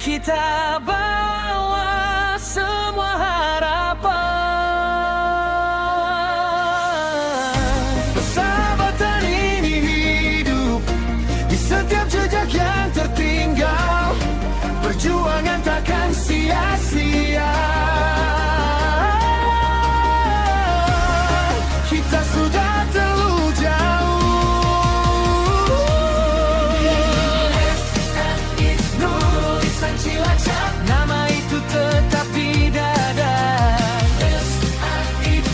kita bawa semua harapan. Persahabatan ini hidup di setiap jejak yang tertinggal. Perjuangan takkan sia-sia. Kita sudah terlalu jauh. Nurul Ihsan Cilacap, nama itu tetap di dada.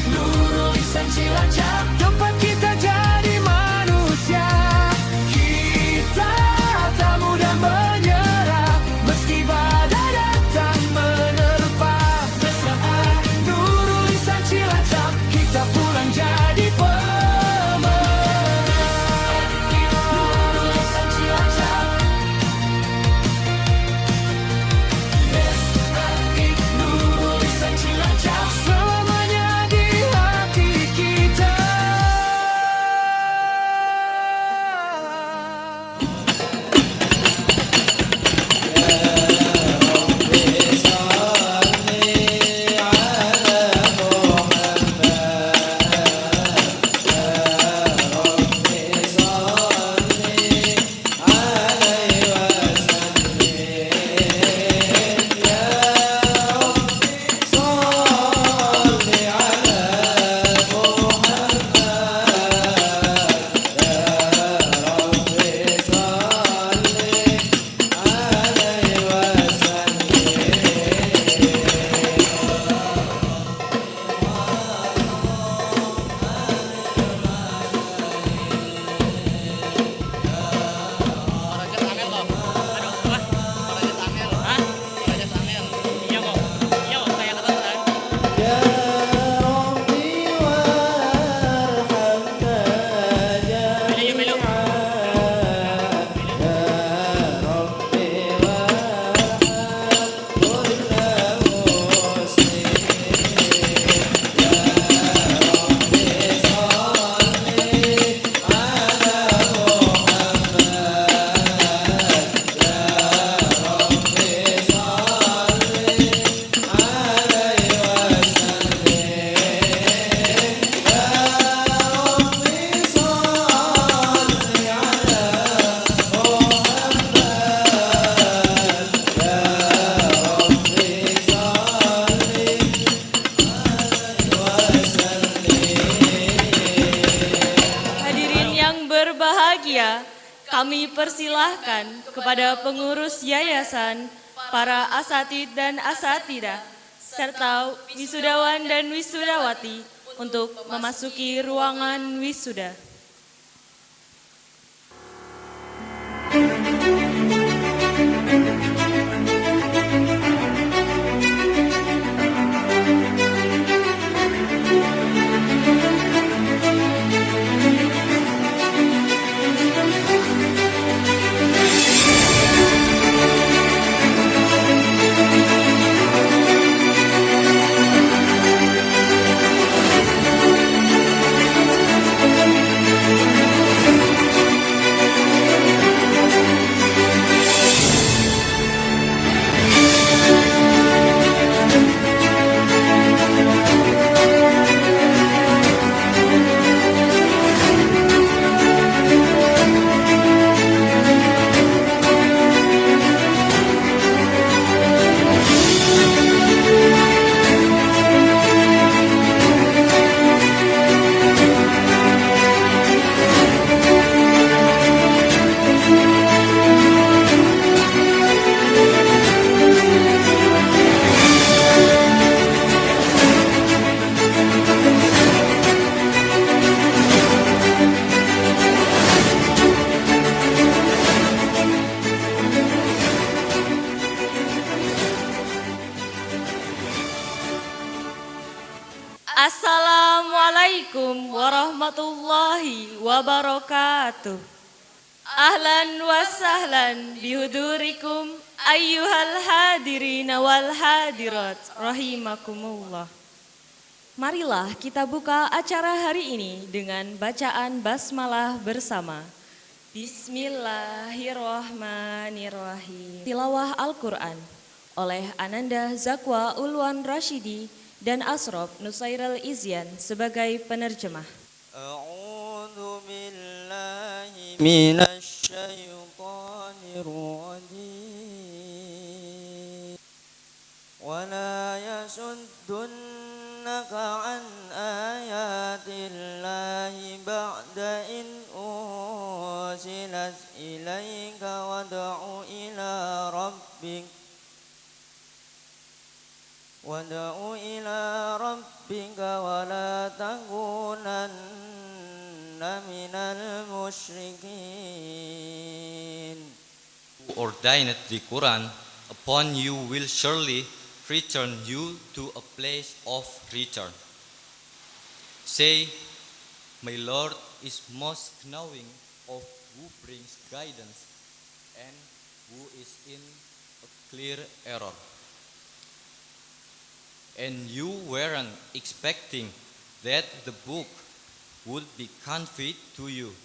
Nurul Ihsan Cilacap, tempat kita jadi manusia. Kita tak mudah menyerah, meski badai datang menerpa. Nurul Ihsan Cilacap, kita pulang jadi pemenang. Nurul Ihsan Cilacap, Nurul Ihsan Cilacap, selamanya di hati kita. Hadirin yang berbahagia, kami persilahkan kepada pengurus yayasan, para asatid dan asatidah, serta wisudawan dan wisudawati untuk memasuki ruangan wisuda. Assalamualaikum warahmatullahi wabarakatuh. Ahlan wa sahlan bihudurikum ayyuhal hadirin wal hadirat rahimakumullah. Marilah kita buka acara hari ini dengan bacaan basmalah bersama. Bismillahirrahmanirrahim. Tilawah Al-Quran oleh Ananda Zakwa Ulwan Rashidi dan Asrof Nusairal Izyan sebagai penerjemah. A'udzu billahi minasy syaithanir rajim. Wa la yasuddunaka an ayatillahi ba'da in unzilat ilaika wad'u ila rabbik Wad'u ila rabbika wa la takunanna minal musyrikin. Who ordained the Quran upon you will surely return you to a place of return. Say, my Lord is most knowing of who brings guidance and who is in a clear error. And you weren't expecting that the book would be conveyed to you,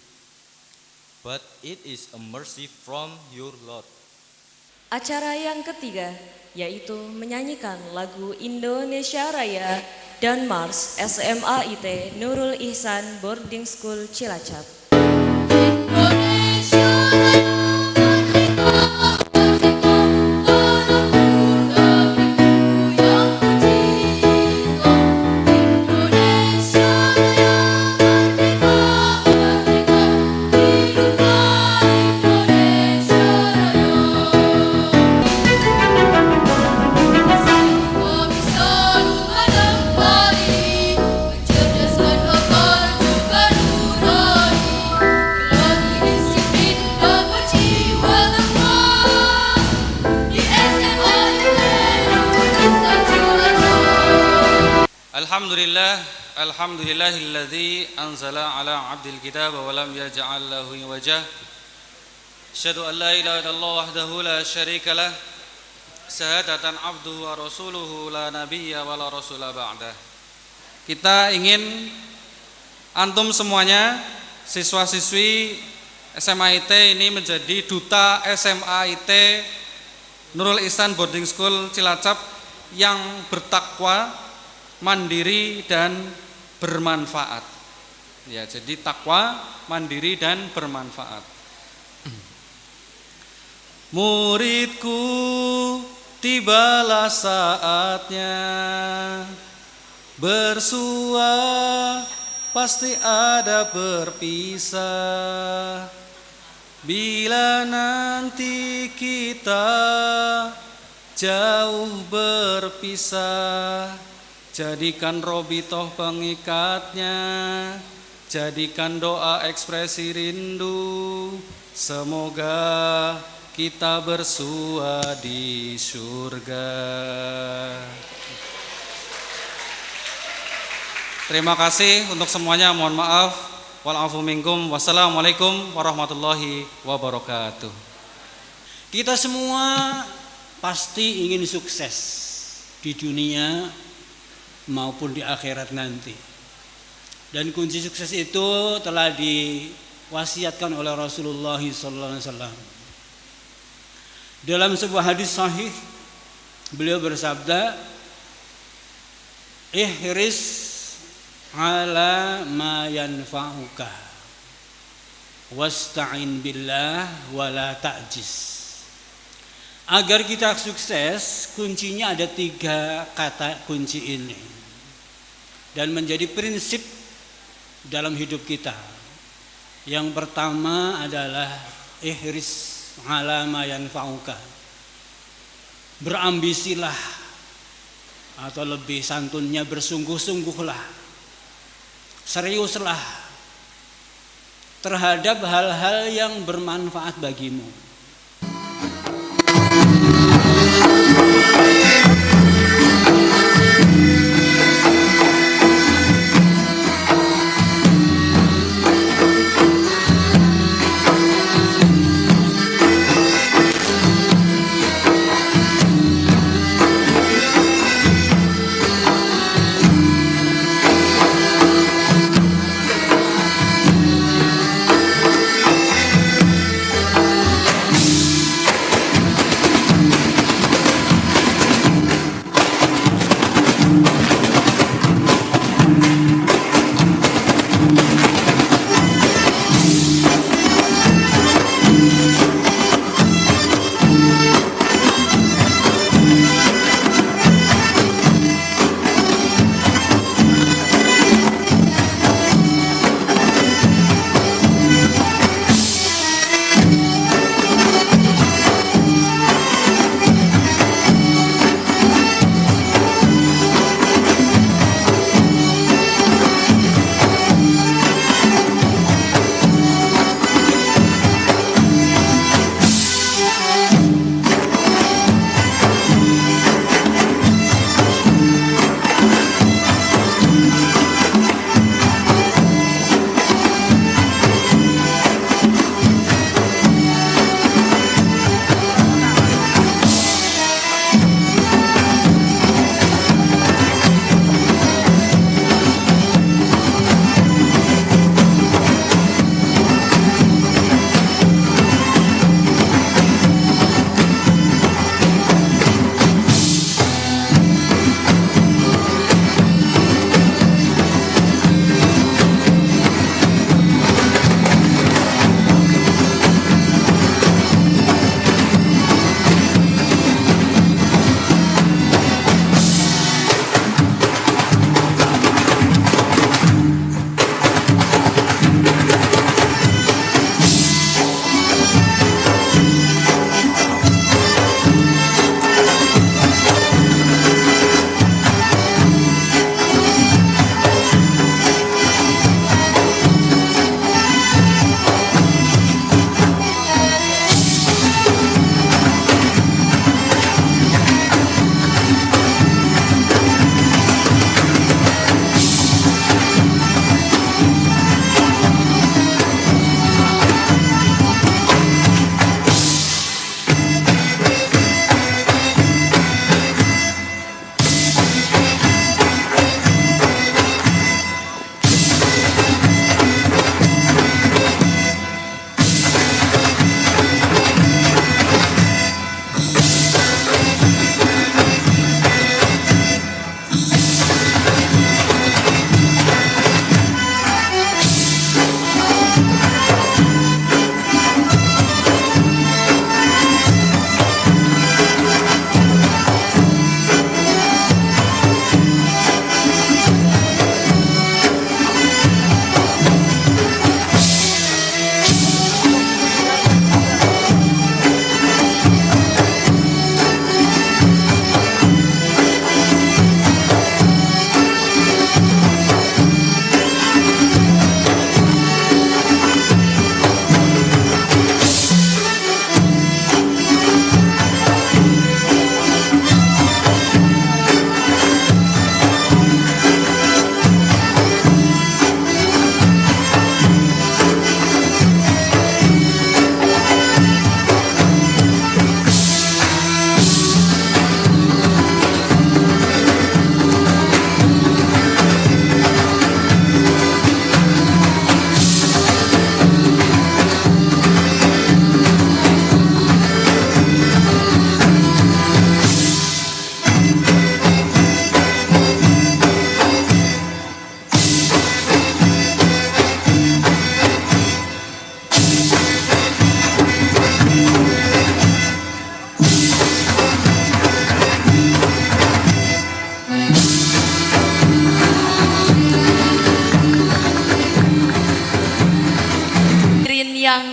but it is a mercy from your Lord. Acara yang ketiga yaitu menyanyikan lagu Indonesia Raya dan Mars SMA IT Nurul Ihsan Boarding School Cilacap. Indonesia Raya merdeka, merdeka, tanahku negeriku yang kucinta. Indonesia Raya merdeka, merdeka, hiduplah Indonesia Raya. Kami selalu hadap hari, kecerdasan akal juga nurani. Lagi disiplin dan berjiwa takwa di SMA Indonesia Cilacap. Alhamdulillahilladzi anzala ala abdil kitab wa lam yaj'al lahu wajah. Asyhadu an la ilaha illallah wahdahu la syarika lah. Syahadatan abduhu wa rasuluhu la nabiyya wa la rasula ba'dah. Kita ingin antum semuanya siswa-siswi SMA IT ini menjadi duta SMA IT Nurul Ihsan Boarding School Cilacap yang bertakwa, mandiri dan bermanfaat. Ya, jadi takwa, mandiri dan bermanfaat. Muridku, tibalah saatnya bersua, pasti ada berpisah. Bila nanti kita jauh berpisah, jadikan robitoh pengikatnya, jadikan doa ekspresi rindu. Semoga kita bersua di surga. Terima kasih untuk semuanya. Mohon maaf. Walafu minkum. Wassalamualaikum warahmatullahi wabarakatuh. Kita semua pasti ingin sukses di dunia maupun di akhirat nanti. Dan kunci sukses itu telah diwasiatkan oleh Rasulullah SAW. Dalam sebuah hadis sahih, beliau bersabda, ihris ala ma yanfa'uka wasta'in billah wala ta'jiz. Agar kita sukses, kuncinya ada 3 kata kunci ini dan menjadi prinsip dalam hidup kita. Yang pertama adalah ihris ala ma yanfa'uka. Berambisilah, atau lebih santunnya bersungguh-sungguhlah, seriuslah terhadap hal-hal yang bermanfaat bagimu.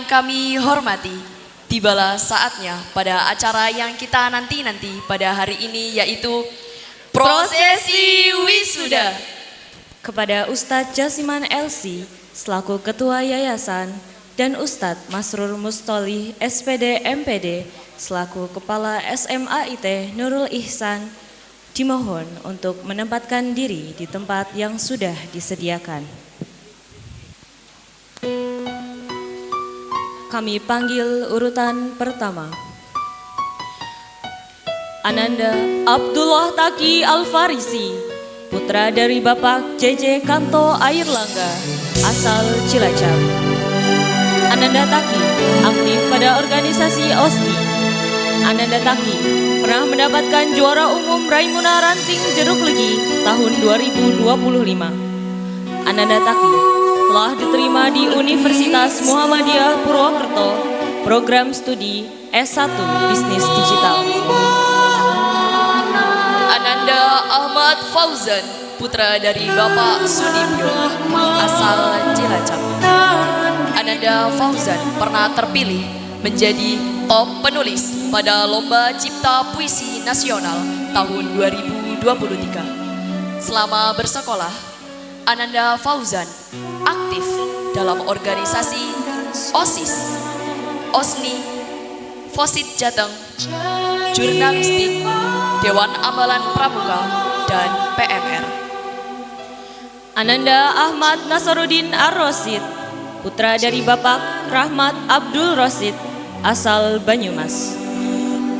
kami hormati, tibalah saatnya pada acara yang kita nanti-nanti pada hari ini, yaitu prosesi wisuda. Kepada Ustadz Jasiman LC selaku Ketua Yayasan dan Ustadz Masrur Mustolih SPD MPD selaku Kepala SMAIT Nurul Ihsan dimohon untuk menempatkan diri di tempat yang sudah disediakan. Kami panggil urutan pertama. Ananda Abdullah Taki Al-Farisi, putra dari Bapak JJ Kanto Airlangga, asal Cilacap. Ananda Taki aktif pada organisasi OSNI. Ananda Taki pernah mendapatkan juara umum Raimuna Ranting Jeruk Legi tahun 2025. Ananda Taki telah diterima di Universitas Muhammadiyah Purwokerto, program studi S1 Bisnis Digital. Ananda Ahmad Fauzan, putra dari Bapak Sudibyo, asal Cilacap. Ananda Fauzan pernah terpilih menjadi top penulis pada Lomba Cipta Puisi Nasional tahun 2023. Selama bersekolah, Ananda Fauzan aktif dalam organisasi OSIS, OSNI, Fosit Jateng, Jurnalistik, Dewan Amalan Pramuka, dan PMR. Ananda Ahmad Nasaruddin Ar-Rosid, putra dari Bapak Rahmat Abdul Rosid, asal Banyumas.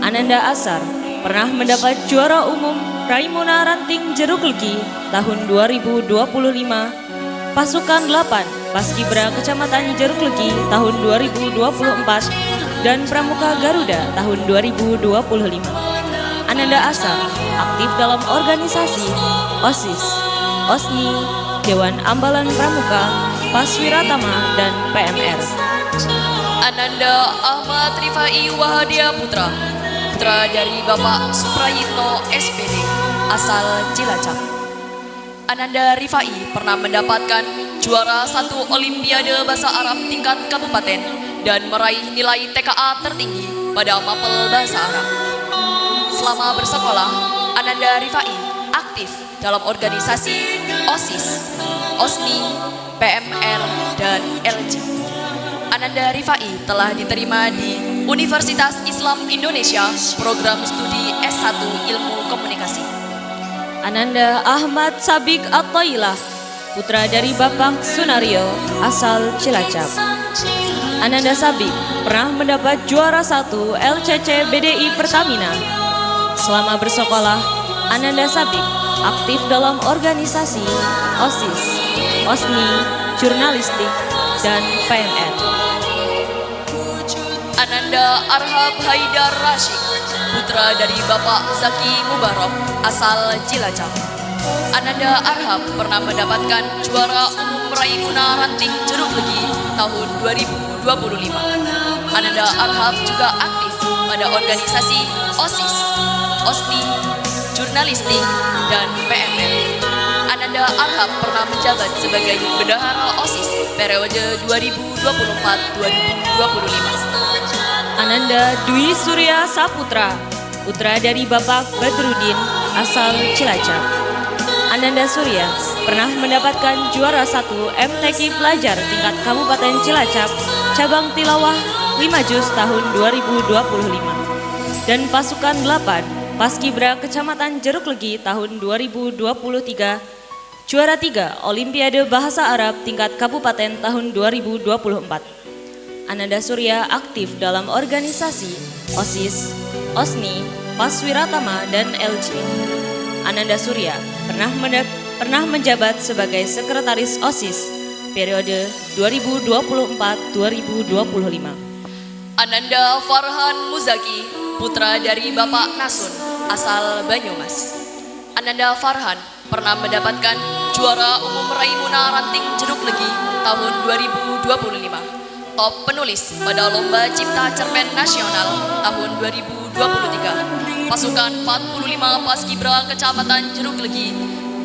Ananda Asar pernah mendapat juara umum Raimuna Ranting Jeruk Legi tahun 2025, Pasukan 8 Paskibra Kecamatan Jeruk Legi tahun 2024, dan Pramuka Garuda tahun 2025. Ananda Asar aktif dalam organisasi OSIS, OSNI, Dewan Ambalan Pramuka, Paswiratama, dan PMR. Ananda Ahmad Rifai Wahadia Putra, putra dari Bapak Suprayitno SPD, asal Cilacap. Ananda Rifai pernah mendapatkan juara 1 Olimpiade Bahasa Arab tingkat kabupaten dan meraih nilai TKA tertinggi pada mapel Bahasa Arab. Selama bersekolah, Ananda Rifai aktif dalam organisasi OSIS, OSNI, PMR, dan LG. Ananda Rifai telah diterima di Universitas Islam Indonesia, program studi S1 Ilmu Komunikasi. Ananda Ahmad Sabik At-Tailah, putra dari Bapak Sunario, asal Cilacap. Ananda Sabik pernah mendapat juara 1 LCC BDI Pertamina. Selama bersekolah, Ananda Sabik aktif dalam organisasi OSIS, OSNI, Jurnalistik, dan PMR. Ananda Arhab Haidar Rashid, putra dari Bapak Zaki Mubarok, asal Cilacap. Ananda Arhab pernah mendapatkan juara umum Raimuna Ranting Jeruk Legi tahun 2025. Ananda Arhab juga aktif pada organisasi OSIS, OSNI, Jurnalistik, dan PMR. Ananda Arhab pernah menjabat sebagai bendahara OSIS periode 2024-2025. Ananda Dwi Surya Saputra, putra dari Bapak Badrudin, asal Cilacap. Ananda Surya pernah mendapatkan juara 1 MTQ Pelajar tingkat Kabupaten Cilacap, cabang tilawah 5 juz tahun 2025. Dan Pasukan 8 Paskibra Kecamatan Jeruk Legi tahun 2023, juara 3 Olimpiade Bahasa Arab tingkat Kabupaten tahun 2024. Ananda Surya aktif dalam organisasi OSIS, OSNI, Paswiratama, dan LG. Ananda Surya pernah menjabat sebagai sekretaris OSIS periode 2024-2025. Ananda Farhan Muzaki, putra dari Bapak Nasun, asal Banyumas. Ananda Farhan pernah mendapatkan juara umum Raimuna Ranting Jeruk Legi tahun 2025. Top penulis pada Lomba Cipta Cerpen Nasional tahun 2023. Pasukan 45 Paskibra Kecamatan Jeruk Legi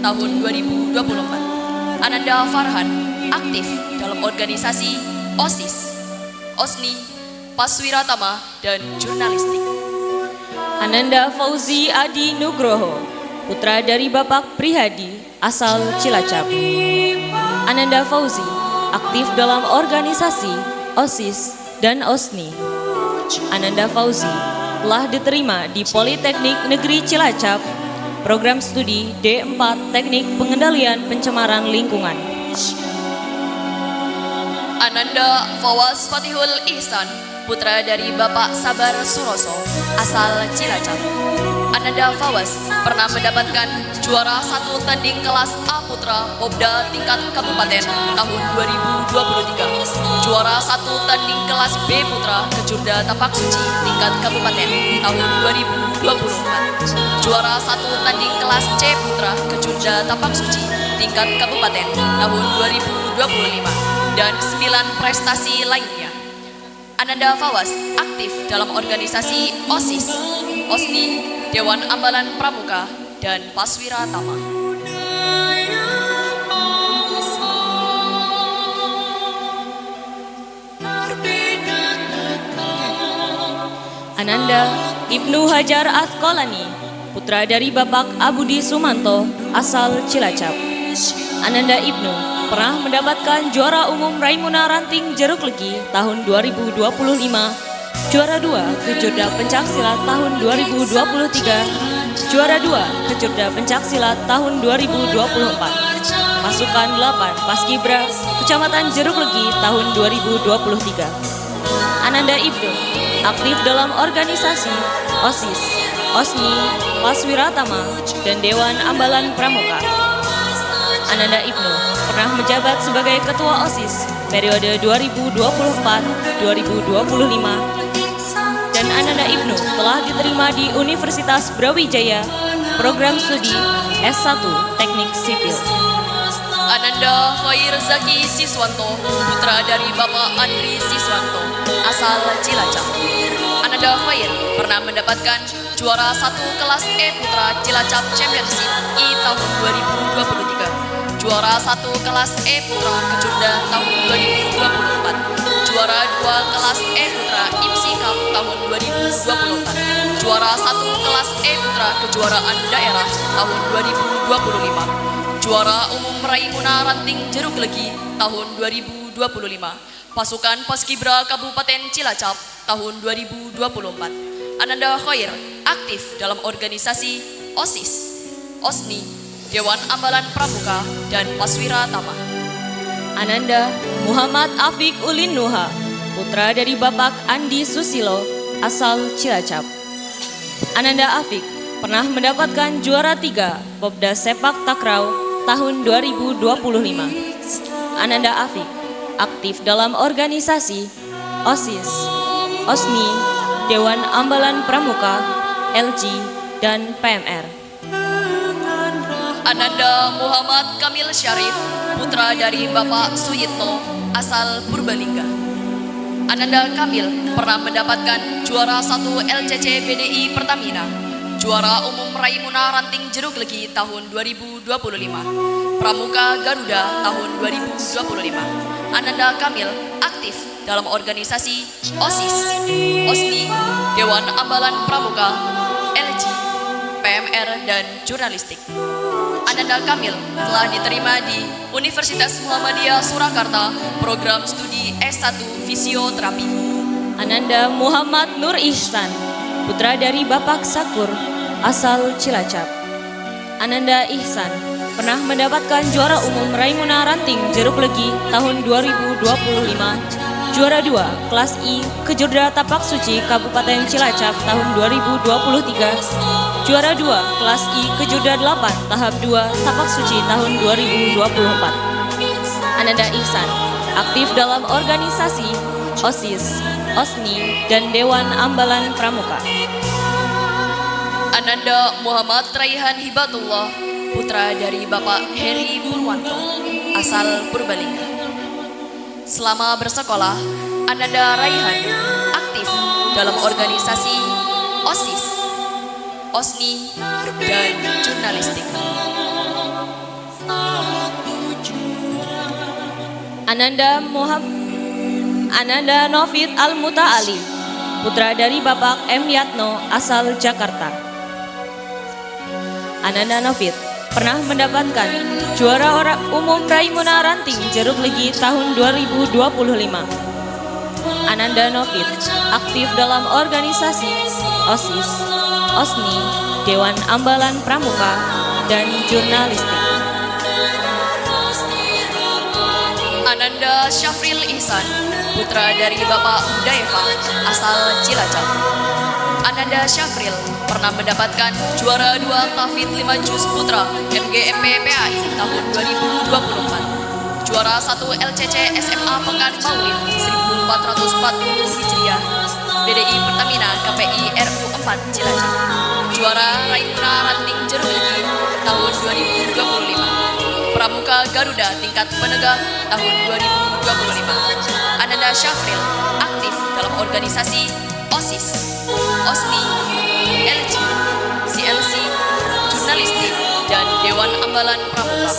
tahun 2024. Ananda Farhan aktif dalam organisasi OSIS, Osni, Paswiratama, dan Jurnalistik. Ananda Fauzi Adi Nugroho, putra dari Bapak Prihadi, asal Cilacap. Ananda Fauzi aktif dalam organisasi OSIS dan OSNI. Ananda Fauzi telah diterima di Politeknik Negeri Cilacap, program studi D4 Teknik Pengendalian Pencemaran Lingkungan. Ananda Fawaz Fatihul Ihsan, putra dari Bapak Sabar Suroso, asal Cilacap. Ananda Fawaz pernah mendapatkan juara 1 tanding kelas A Putra Popda tingkat Kabupaten tahun 2023, juara 1 tanding kelas B Putra Kejurda Tapak Suci tingkat Kabupaten tahun 2024, juara 1 tanding kelas C Putra Kejurda Tapak Suci tingkat Kabupaten tahun 2025, dan 9 prestasi lainnya. Ananda Fawaz aktif dalam organisasi OSIS, OSNI, Dewan Ambalan Pramuka, dan Paswiratama. Ananda Ibnu Hajar Asqalani, putra dari Bapak Abudi Sumanto, asal Cilacap. Ananda Ibnu pernah mendapatkan juara umum Raimuna Ranting Jeruk Legi tahun 2025, juara 2 Kejurda Pencaksilat tahun 2023, juara 2 Kejurda Pencaksilat tahun 2024, pasukan 8 Paskibra Kecamatan Jeruk Legi tahun 2023. Ananda Ibnu aktif dalam organisasi OSIS, OSNI, Paswiratama, dan Dewan Ambalan Pramuka. Ananda Ibnu pernah menjabat sebagai Ketua OSIS periode 2024-2025, dan Ananda Ibnu telah diterima di Universitas Brawijaya, program studi S1 Teknik Sipil. Ananda Khair Zaki Siswanto, putra dari Bapak Andri Siswanto, asal Cilacap. Ananda Khair pernah mendapatkan juara 1 kelas E Putra Cilacap Championship I tahun 2023, juara 1 kelas E Putra Kejurda tahun 2024, juara 2 kelas E Putra IPSI Cup tahun 2024, juara 1 kelas E Putra Kejuaraan Daerah tahun 2025, juara umum Raimuna Ranting Jeruk Legi tahun 2025, pasukan Paskibra Kabupaten Cilacap tahun 2024. Ananda Khair aktif dalam organisasi OSIS, OSNI, Dewan Ambalan Pramuka, dan Paswiratama. Ananda Muhammad Afiq Ulin Nuha, putra dari Bapak Andi Susilo, asal Cilacap. Ananda Afiq pernah mendapatkan juara 3 Popda Sepak Takraw tahun 2025. Ananda Afiq aktif dalam organisasi OSIS, OSNI, Dewan Ambalan Pramuka, LG, dan PMR. Ananda Muhammad Kamil Syarif, putra dari Bapak Suyitno, asal Purbalingga. Ananda Kamil pernah mendapatkan juara 1 LCC BDI Pertamina, juara umum Raimuna Ranting Jeruk Legi tahun 2025, Pramuka Garuda tahun 2025. Ananda Kamil aktif dalam organisasi OSIS, OSNI, Dewan Ambalan Pramuka, LG, PMR, dan Jurnalistik. Ananda Kamil telah diterima di Universitas Muhammadiyah Surakarta, program studi S1 Fisioterapi. Ananda Muhammad Nur Ihsan, putra dari Bapak Sakur, asal Cilacap. Ananda Ihsan pernah mendapatkan juara umum Raimuna Ranting Jeruk Legi tahun 2025, juara 2 kelas I Kejurda Tapak Suci Kabupaten Cilacap tahun 2023, juara 2 kelas I Kejurda 8 tahap 2 Tapak Suci tahun 2024. Ananda Ihsan aktif dalam organisasi OSIS, OSNI, dan Dewan Ambalan Pramuka. Ananda Muhammad Raihan Hibatullah, putra dari Bapak Heri Purwanto, asal Purbalingga. Selama bersekolah, Ananda Raihan aktif dalam organisasi OSIS, OSNI, dan Jurnalistik. Ananda Novit Al-Muta'ali, putra dari Bapak M. Yatno, asal Jakarta. Ananda Novit pernah mendapatkan juara umum Raimuna Ranting Jeruk Legi tahun 2025. Ananda Novit aktif dalam organisasi OSIS, OSNI, Dewan Ambalan Pramuka, dan jurnalistik. Ananda Syafril Ihsan, putra dari Bapak Udaeva, asal Cilacap. Ananda Syafril pernah mendapatkan juara 2 Tafid 5 Juz Putra MGMP PAI tahun 2024, juara 1 LCC SMA Pekan Maulid 1440 Hijriah BDI Pertamina KPI RU 4 Cilacap, juara Raimuna Ranting Jeruk Legi tahun 2025, Pramuka Garuda tingkat penegak tahun 2025. Ananda Syafril aktif dalam organisasi OSIS, OSNI, LG, CLC, jurnalistik, dan Dewan Ambalan Pramuka.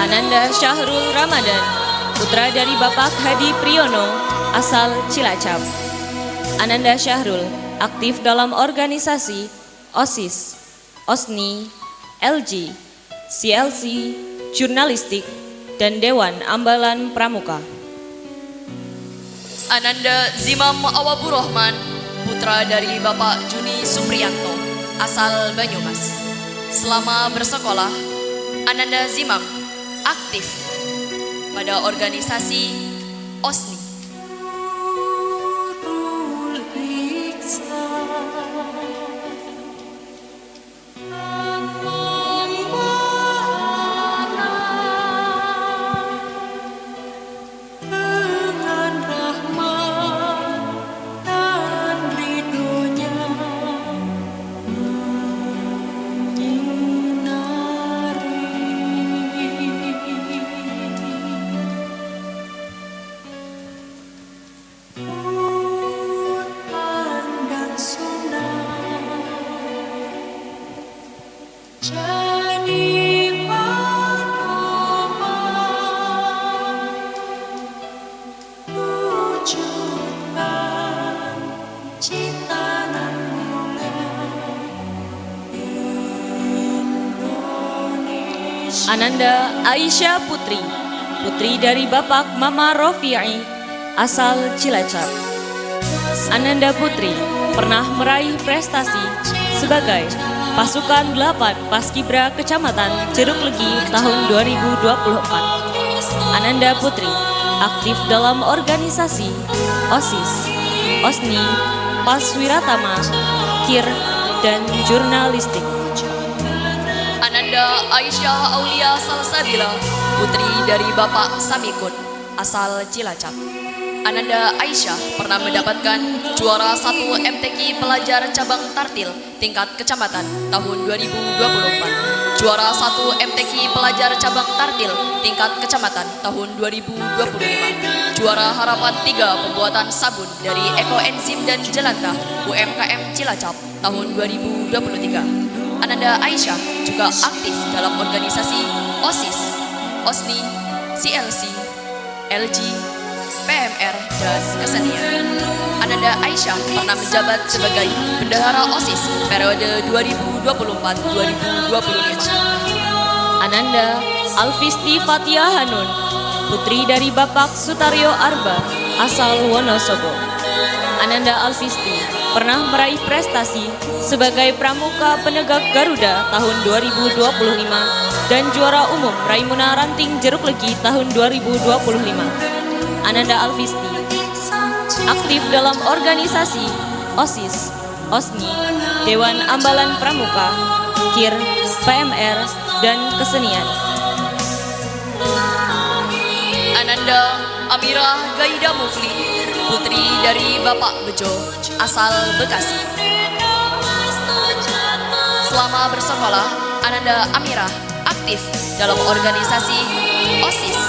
Ananda Syahrul Ramadan, putra dari Bapak Hadi Priyono, asal Cilacap. Ananda Syahrul aktif dalam organisasi OSIS, OSNI, LG, CLC, jurnalistik, dan Dewan Ambalan Pramuka. Ananda Zimam Awabu Rohman, putra dari Bapak Juni Supriyanto, asal Banyumas. Selama bersekolah, Ananda Zimam aktif pada organisasi OSNI. Ananda Aisyah Putri, putri dari Bapak Mama Rofi'i, asal Cilacap. Ananda Putri pernah meraih prestasi sebagai pasukan 8 Paskibra Kecamatan Jeruk Legi tahun 2024. Ananda Putri aktif dalam organisasi OSIS, OSNI, Paswiratama, KIR, dan jurnalistik. Ananda Aisyah Aulia Salsabila, putri dari Bapak Samikun, asal Cilacap. Ananda Aisyah pernah mendapatkan juara 1 MTQ Pelajar Cabang Tartil tingkat kecamatan tahun 2024, juara 1 MTQ Pelajar Cabang Tartil tingkat kecamatan tahun 2025, juara harapan 3 pembuatan sabun dari Ekoenzim dan Jelantah UMKM Cilacap tahun 2023. Ananda Aisyah juga aktif dalam organisasi OSIS, OSNI, CLC, LG, PMR, dan kesenian. Ananda Aisyah pernah menjabat sebagai bendahara OSIS periode 2024-2025. Ananda Alfisti Fatia Hanun, putri dari Bapak Sutaryo Arba, asal Wonosobo. Ananda Alfisti pernah meraih prestasi sebagai Pramuka Penegak Garuda tahun 2025 dan juara umum Raimuna Ranting Jeruk Legi tahun 2025. Ananda Alfisti aktif dalam organisasi OSIS, OSNI, Dewan Ambalan Pramuka, KIR, PMR, dan kesenian. Ananda Amirah Gaida Mufli, putri dari Bapak Bejo, asal Bekasi. Selama bersekolah, Ananda Amirah aktif dalam organisasi OSIS,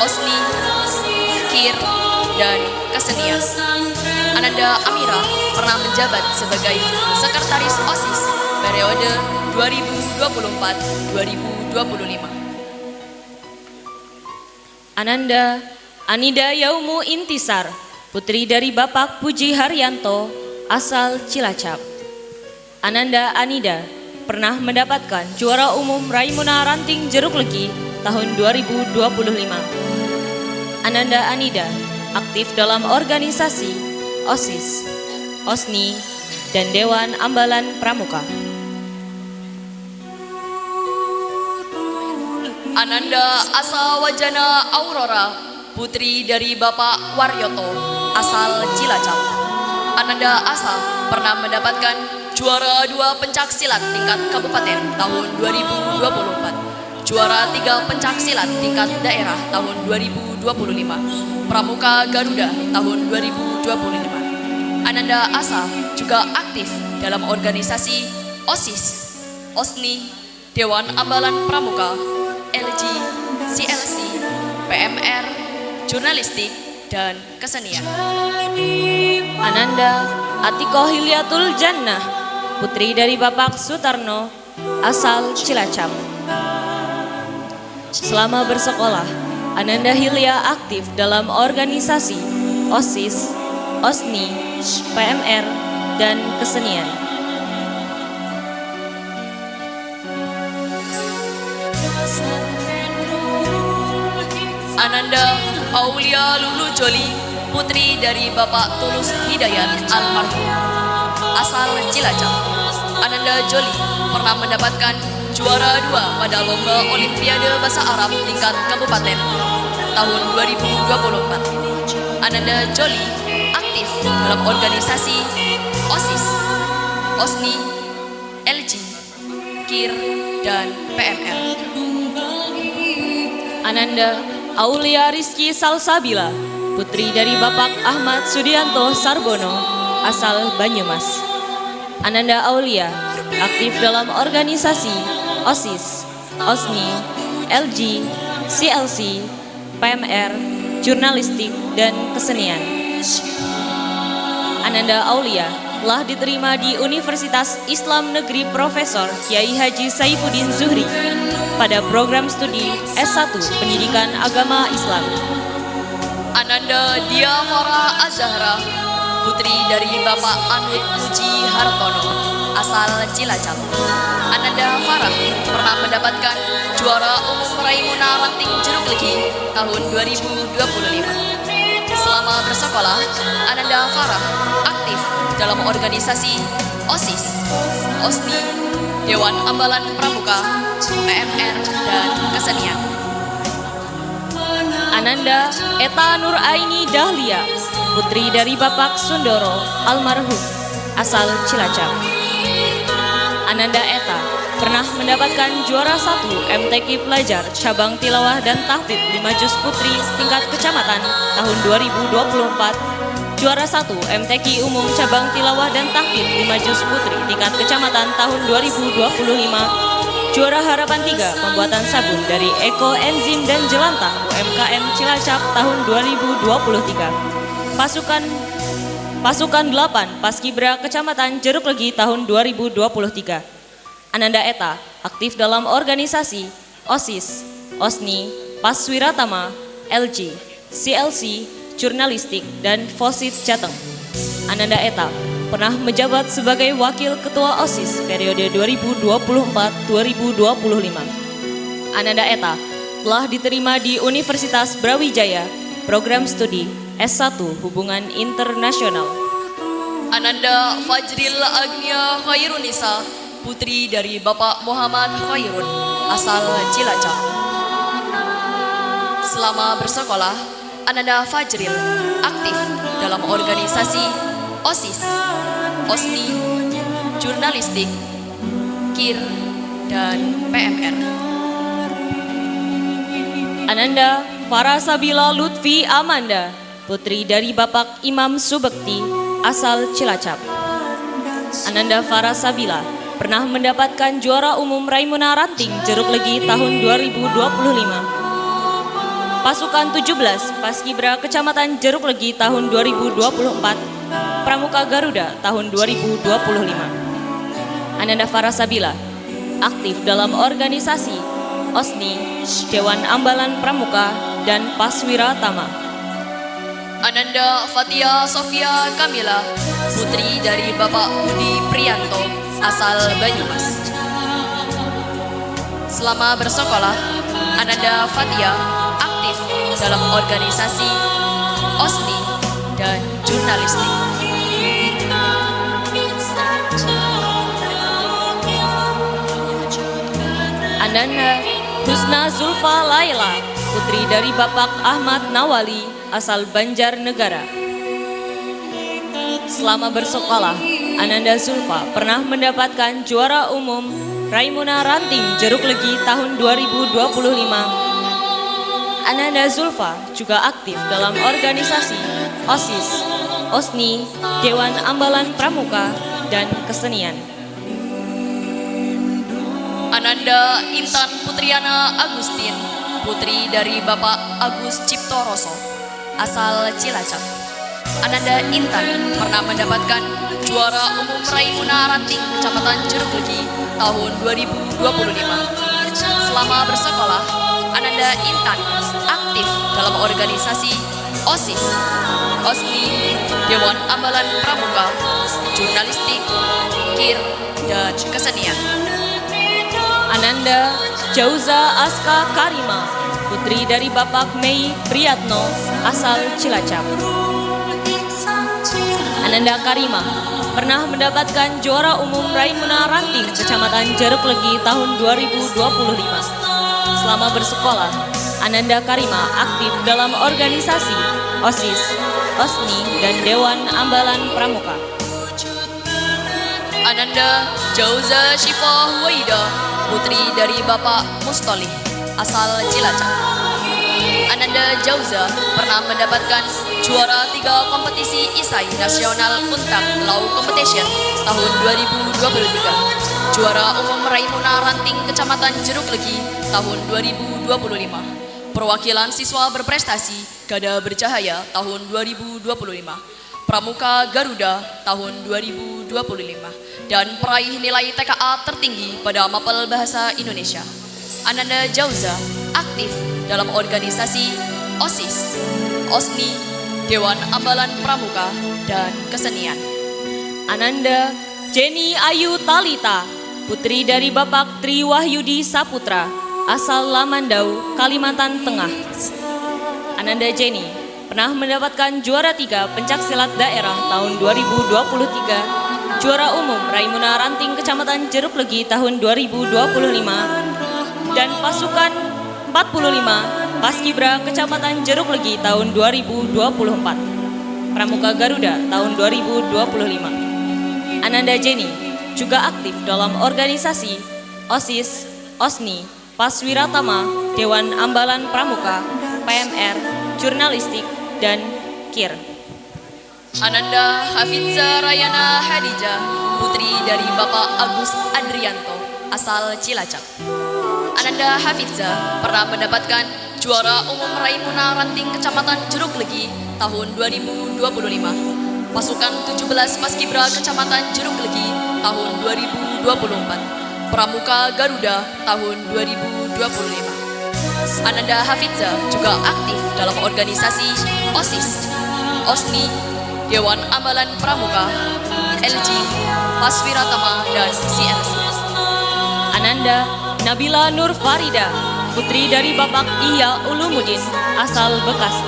OSNI, KIR, dan kesenian. Ananda Amirah pernah menjabat sebagai sekretaris OSIS periode 2024-2025. Anida Yaumu Intisar, putri dari Bapak Puji Haryanto, asal Cilacap. Ananda Anida pernah mendapatkan juara umum Raimuna Ranting Jeruk Legi tahun 2025. Ananda Anida aktif dalam organisasi OSIS, OSNI, dan Dewan Ambalan Pramuka. Ananda Asa Wajana Aurora, putri dari Bapak Waryoto, asal Cilacap. Ananda Asa pernah mendapatkan juara 2 pencak silat tingkat kabupaten tahun 2024, juara 3 pencak silat tingkat daerah tahun 2025, Pramuka Garuda tahun 2025. Ananda Asa juga aktif dalam organisasi OSIS, OSNI, Dewan Ambalan Pramuka, LG, CLC, PMR, jurnalistik, dan kesenian. Ananda Atiko Hilyatul Jannah, putri dari Bapak Sutarno, asal Cilacap. Selama bersekolah, Ananda Hilya aktif dalam organisasi OSIS, OSNI, PMR, dan kesenian. Ananda Aulia Lulu Joli, putri dari Bapak Tulus Hidayat almarhum, asal Cilacap. Ananda Joli pernah mendapatkan juara 2 pada Lomba Olimpiade Bahasa Arab tingkat kabupaten tahun 2024. Ananda Joli aktif dalam organisasi OSIS, OSNI, LG, KIR, dan PMR. Ananda Aulia Rizky Salsabila, putri dari Bapak Ahmad Sudianto Sarbono, asal Banyumas. Ananda Aulia aktif dalam organisasi OSIS, OSNI, LG, CLC, PMR, jurnalistik, dan kesenian. Ananda Aulia telah diterima di Universitas Islam Negeri Profesor Kiai Haji Saifuddin Zuhri pada program studi S1 Pendidikan Agama Islam. Ananda Dia Farah Azahra, putri dari Bapak Anut Muji Hartono, asal Cilacap. Ananda Farah pernah mendapatkan juara umum Raimuna Ranting Jeruk Legi tahun 2025. Selama bersekolah, Ananda Farah aktif dalam organisasi OSIS, OSNI, Dewan Ambalan Pramuka, PMR, dan kesenian. Ananda Eta Nuraini Dahlia, putri dari Bapak Sundoro almarhum, asal Cilacap. Ananda Eta pernah mendapatkan juara 1 MTQ Pelajar Cabang Tilawah dan Tahfidz 5 Juz Putri tingkat kecamatan tahun 2024, juara 1 MTQ Umum Cabang Tilawah dan Tahfidz 5 Juz Putri tingkat kecamatan tahun 2025, juara Harapan 3 pembuatan sabun dari Eko Enzim dan Jelantah UMKM Cilacap tahun 2023. Pasukan 8 Paskibra Kecamatan Jeruk Legi tahun 2023. Ananda Eta aktif dalam organisasi OSIS, OSNI, Paswiratama, LG, CLC, jurnalistik, dan Fosit Jateng. Ananda Eta pernah menjabat sebagai Wakil Ketua OSIS periode 2024-2025. Ananda Eta telah diterima di Universitas Brawijaya, program studi S1 Hubungan Internasional. Ananda Fajril Agnia Khairunisa, putri dari Bapak Muhammad Khairun, asal Cilacap. Selama bersekolah, Ananda Fajril aktif dalam organisasi OSIS, OSNI, jurnalistik, KIR, dan PMR. Ananda Farasabila Lutfi Amanda, putri dari Bapak Imam Subekti, asal Cilacap. Ananda Farasabila pernah mendapatkan juara umum Raimuna Ranting Jeruk Legi tahun 2025. Pasukan 17 Paskibra Kecamatan Jeruk Legi tahun 2024, Pramuka Garuda tahun 2025. Ananda Farasabila aktif dalam organisasi OSNI, Dewan Ambalan Pramuka, dan Paswiratama. Ananda Fatia Sofia Kamila, putri dari Bapak Budi Priyanto, asal Banyumas. Selama bersekolah, Ananda Fatia aktif dalam organisasi OSNI dan jurnalistik. Ananda Husna Zulfa Laila, putri dari Bapak Ahmad Nawali, asal Banjarnegara. Selama bersekolah, Ananda Zulfa pernah mendapatkan juara umum Raimuna Ranting Jeruk Legi tahun 2025. Ananda Zulfa juga aktif dalam organisasi OSIS, OSNI, Dewan Ambalan Pramuka, dan Kesenian. Ananda Intan Putriana Agustin, putri dari Bapak Agus Ciptoroso, asal Cilacap. Ananda Intan pernah mendapatkan juara umum Raimuna Ranting Kecamatan Jeruk Legi tahun 2025. Selama bersekolah, Ananda Intan aktif dalam organisasi OSIS, OSNI, Dewan Ambalan Pramuka, jurnalistik, KIR, dan kesenian. Ananda Jauza Aska Karima, putri dari Bapak Mei Priyatno, asal Cilacap. Ananda Karima pernah mendapatkan juara umum Raimuna Ranting Kecamatan Jeruk Legi tahun 2025. Selama bersekolah, Ananda Karima aktif dalam organisasi OSIS, OSNI, dan Dewan Ambalan Pramuka. Ananda Jauza Syifa Waida, putri dari Bapak Mustolih, asal Cilacap. Ananda Jauza pernah mendapatkan juara 3 kompetisi isai nasional Untang Law Competition tahun 2023, juara umum Raimuna Ranting Kecamatan Jeruk Legi tahun 2025, perwakilan siswa berprestasi Gada Bercahaya tahun 2025, Pramuka Garuda tahun 2025, dan peraih nilai TKA tertinggi pada Mapel Bahasa Indonesia. Ananda Jauza aktif dalam organisasi OSIS, OSNI, Dewan Ambalan Pramuka, dan kesenian. Ananda Jenny Ayu Talita, putri dari Bapak Tri Wahyudi Saputra, asal Lamandau, Kalimantan Tengah. Ananda Jenny pernah mendapatkan juara 3 pencaksilat daerah tahun 2023, juara umum Raimuna Ranting Kecamatan Jeruk Legi tahun 2025, dan pasukan 45 Paskibra Kecamatan Jeruk Legi tahun 2024, Pramuka Garuda tahun 2025. Ananda Jenny juga aktif dalam organisasi OSIS, OSNI, Paswiratama, Dewan Ambalan Pramuka, PMR, jurnalistik, dan KIR. Ananda Hafidza Rayana Hadijah, putri dari Bapak Agus Adrianto, asal Cilacap. Ananda Hafidza pernah mendapatkan juara umum Raimuna Ranting Kecamatan Jeruk Legi tahun 2025, pasukan 17 Paskibra Kecamatan Jeruk Legi tahun 2024, Pramuka Garuda tahun 2025. Ananda Hafidza juga aktif dalam organisasi OSIS, OSNI, Dewan Ambalan Pramuka, LG, Paswiratama, dan CNC. Ananda Nabila Nur Farida, putri dari Bapak Ihya Ulumuddin, asal Bekasi.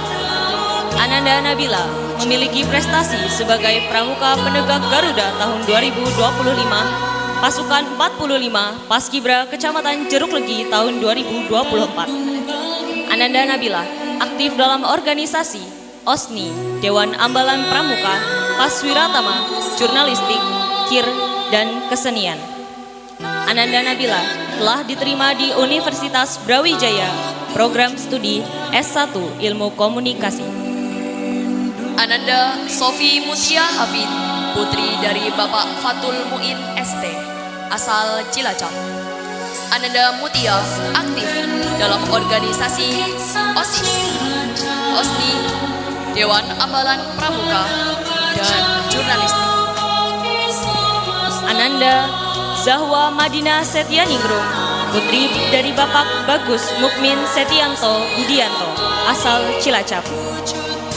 Ananda Nabila memiliki prestasi sebagai Pramuka Penegak Garuda tahun 2025, pasukan 45 Paskibra Kecamatan Jeruk Legi tahun 2024. Ananda Nabila aktif dalam organisasi OSNI, Dewan Ambalan Pramuka, Paswiratama, jurnalistik, KIR, dan kesenian. Ananda Nabila telah diterima di Universitas Brawijaya, program studi S1 Ilmu Komunikasi. Ananda Sofi Mutia Hafid, putri dari Bapak Fatul Muin ST, asal Cilacap. Ananda Mutia aktif dalam organisasi OSIS, OSNI, Dewan Ambalan Pramuka, dan jurnalistik. Ananda Zahwa Madinah Setianingrum, putri dari Bapak Bagus Mukmin Setianto Budianto, asal Cilacap.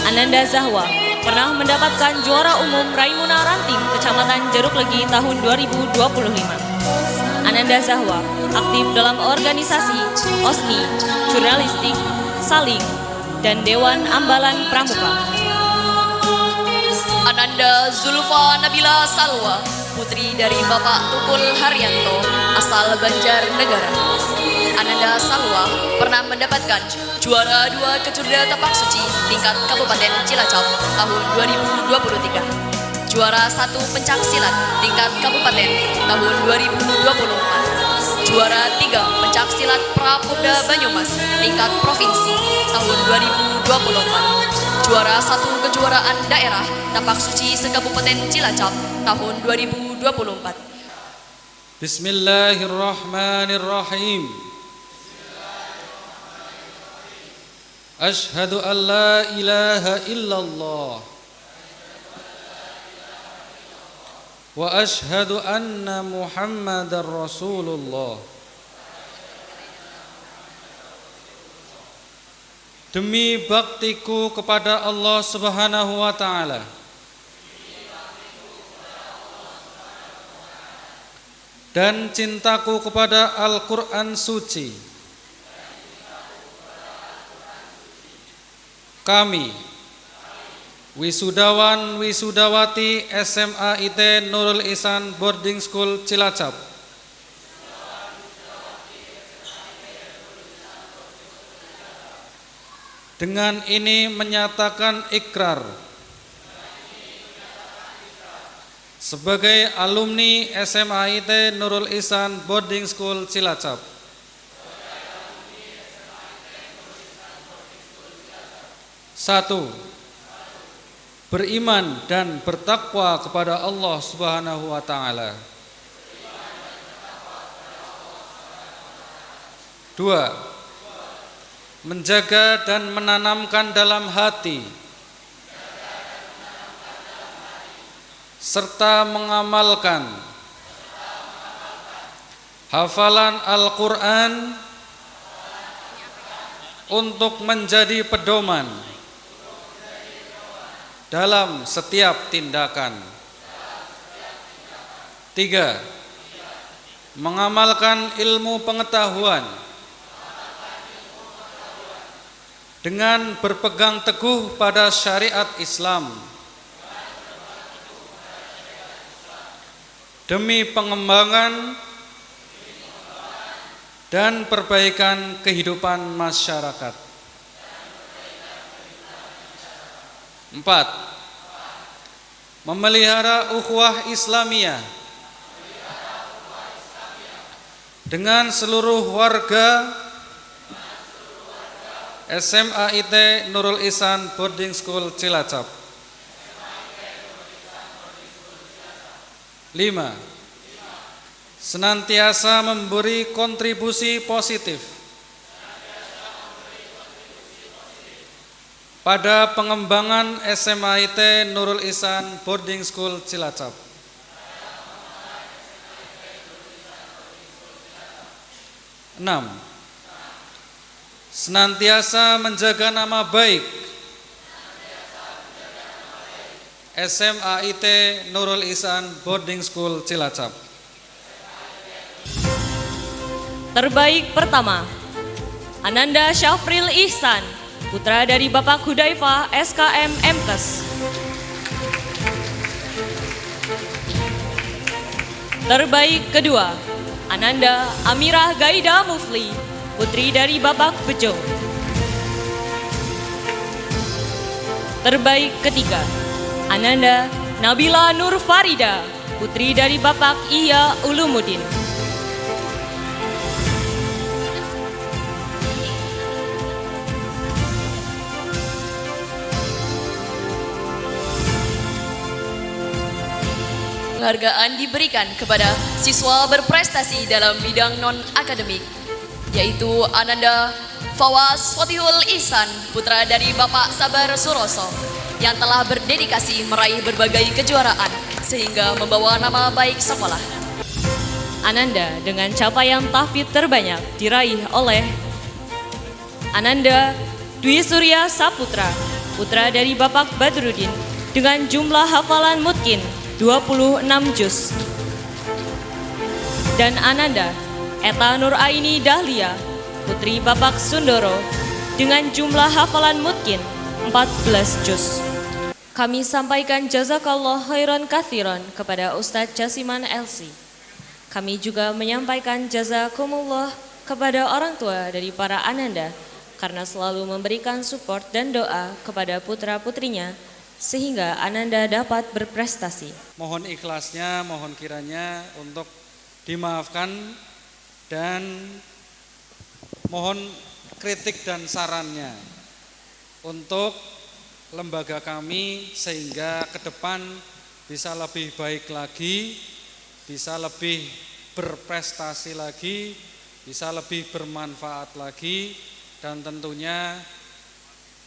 Ananda Zahwa pernah mendapatkan juara umum Raimuna Ranting Kecamatan Jeruk Legi tahun 2025. Ananda Zahwa aktif dalam organisasi OSNI, jurnalistik, saling, dan Dewan Ambalan Pramuka. Ananda Zulfa Nabila Salwa, putri dari Bapak Tukul Haryanto, asal Banjarnegara. Ananda Salwa pernah mendapatkan juara 2 Kecurda Tapak Suci tingkat Kabupaten Cilacap tahun 2023. Juara 1 Pencak Silat tingkat Kabupaten tahun 2024. Juara 3 Pencak Silat Prapobda Banyumas tingkat Provinsi tahun 2024. Juara 1 Kejuaraan Daerah Tapak Suci se-Kabupaten Cilacap tahun 2024. Bismillahirrahmanirrahim. Ashhadu an la ilaha illallah wa ashhadu anna Muhammadar Rasulullah. Demi baktiku kepada Allah Subhanahu wa taala dan cintaku kepada Al-Qur'an suci, kami wisudawan wisudawati SMA IT Nurul Ihsan Boarding School Cilacap dengan ini menyatakan ikrar sebagai alumni SMA IT Nurul Ihsan Boarding School Cilacap. Satu, beriman dan bertakwa kepada Allah Subhanahu wa taala. Dua, menjaga dan menanamkan dalam hati serta mengamalkan hafalan Al-Quran untuk menjadi pedoman dalam setiap tindakan. Tiga, mengamalkan ilmu pengetahuan dengan berpegang teguh pada syariat Islam demi pengembangan dan perbaikan kehidupan masyarakat. Empat, memelihara ukhuwah Islamiyah dengan seluruh warga SMA IT Nurul Ihsan Boarding School Cilacap. 5. Senantiasa memberi kontribusi positif pada pengembangan SMA IT Nurul Ihsan Boarding School Cilacap. 6. Senantiasa menjaga nama baik SMA IT Nurul Ihsan Boarding School Cilacap. Terbaik pertama, Ananda Syafril Ihsan, putra dari Bapak Hudzaifah SKM MKes. Terbaik kedua, Ananda Amirah Gaida Mufli, putri dari Bapak Bejo. Terbaik ketiga, Ananda Nabila Nur Farida, putri dari Bapak Ihya Ulumuddin. Penghargaan diberikan kepada siswa berprestasi dalam bidang non-akademik, yaitu Ananda Fawaz Fatihul Ihsan, putra dari Bapak Sabar Suroso, yang telah berdedikasi meraih berbagai kejuaraan sehingga membawa nama baik sekolah. Ananda dengan capaian tahfidz terbanyak diraih oleh Ananda Dwi Surya Saputra, putra dari Bapak Badrudin, dengan jumlah hafalan mutkin 26 juz. Dan Ananda Eta Nur Aini Dahlia, putri Bapak Sundoro, dengan jumlah hafalan mutkin 14 juz. Kami sampaikan jazakallah khairan kathiran kepada Ustadz Jasiman LC. Kami juga menyampaikan jazakumullah kepada orang tua dari para Ananda karena selalu memberikan support dan doa kepada putra-putrinya sehingga Ananda dapat berprestasi. Mohon ikhlasnya, mohon kiranya untuk dimaafkan dan mohon kritik dan sarannya untuk lembaga kami sehingga ke depan bisa lebih baik lagi, bisa lebih berprestasi lagi, bisa lebih bermanfaat lagi, dan tentunya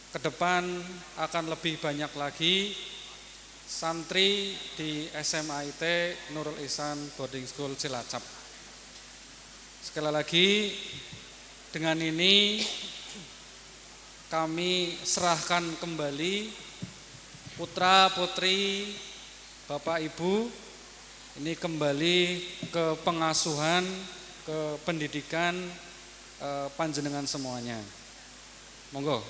ke depan akan lebih banyak lagi santri di SMAIT Nurul Ihsan Boarding School Cilacap. Sekali lagi, dengan ini kami serahkan kembali putra putri Bapak Ibu ini kembali ke pengasuhan, ke pendidikan panjenengan semuanya. Monggo.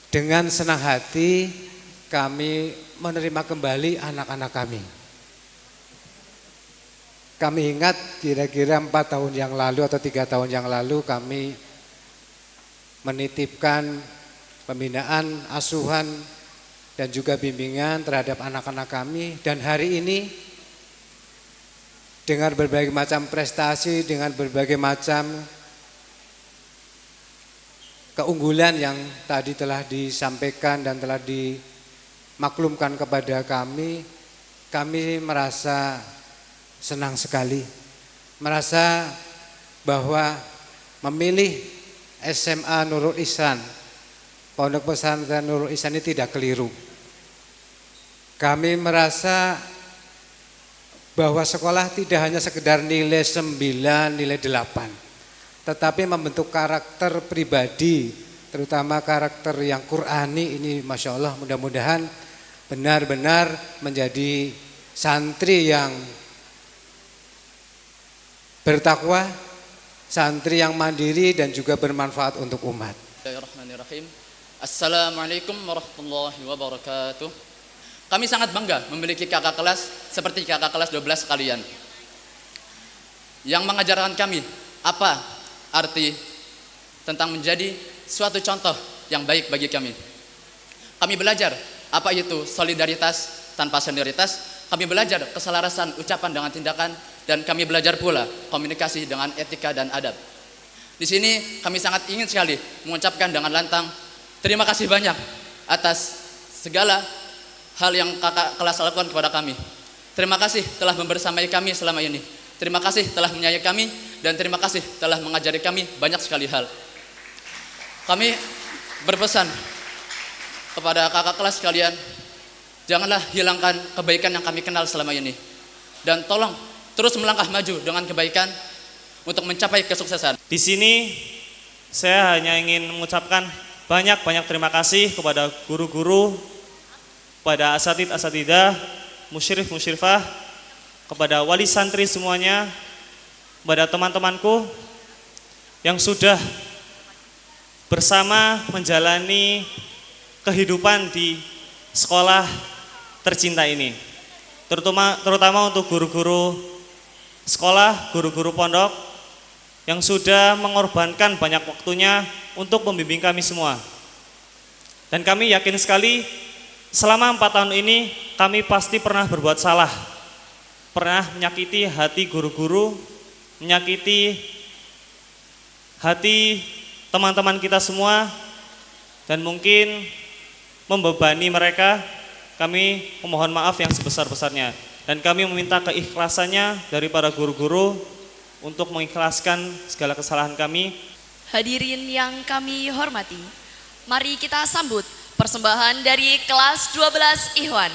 Dengan senang hati kami menerima kembali anak-anak kami. Kami ingat kira-kira 4 tahun yang lalu atau 3 tahun yang lalu kami menitipkan pembinaan, asuhan, dan juga bimbingan terhadap anak-anak kami. Dan hari ini dengan berbagai macam prestasi, dengan berbagai macam keunggulan yang tadi telah disampaikan dan telah dimaklumkan kepada kami merasa senang sekali. Merasa bahwa memilih SMA Nurul Ihsan, Pondok Pesantren Nurul Ihsan ini tidak keliru. Kami merasa bahwa sekolah tidak hanya sekedar nilai 9, nilai 8, tetapi membentuk karakter pribadi, terutama karakter yang Qur'ani ini. Masya Allah, mudah-mudahan benar-benar menjadi santri yang bertakwa, santri yang mandiri dan juga bermanfaat untuk umat. Bismillahirrahmanirrahim. Assalamualaikum warahmatullahi wabarakatuh. Kami sangat bangga memiliki kakak kelas seperti kakak kelas 12 sekalian yang mengajarkan kami apa arti tentang menjadi suatu contoh yang baik bagi kami. Kami belajar apa itu solidaritas tanpa senioritas. Kami belajar keselarasan ucapan dengan tindakan, dan kami belajar pula komunikasi dengan etika dan adab. Di sini kami sangat ingin sekali mengucapkan dengan lantang terima kasih banyak atas segala hal yang kakak kelas lakukan kepada kami. Terima kasih telah membersamai kami selama ini. Terima kasih telah menyayangi kami, dan terima kasih telah mengajari kami banyak sekali hal. Kami berpesan kepada kakak kelas sekalian, janganlah hilangkan kebaikan yang kami kenal selama ini, dan tolong terus melangkah maju dengan kebaikan untuk mencapai kesuksesan. Di sini saya hanya ingin mengucapkan banyak terima kasih kepada guru-guru, kepada asatid-asatidah, musyrif-musyrifah, kepada wali santri semuanya, kepada teman-temanku yang sudah bersama menjalani kehidupan di sekolah tercinta ini. Terutama untuk guru-guru sekolah, guru-guru pondok yang sudah mengorbankan banyak waktunya untuk membimbing kami semua. Dan kami yakin sekali selama 4 tahun ini kami pasti pernah berbuat salah, pernah menyakiti hati guru-guru, menyakiti hati teman-teman kita semua, dan mungkin membebani mereka. Kami memohon maaf yang sebesar-besarnya, dan kami meminta keikhlasannya dari para guru-guru untuk mengikhlaskan segala kesalahan kami. Hadirin yang kami hormati, mari kita sambut persembahan dari kelas 12 Ikhwan.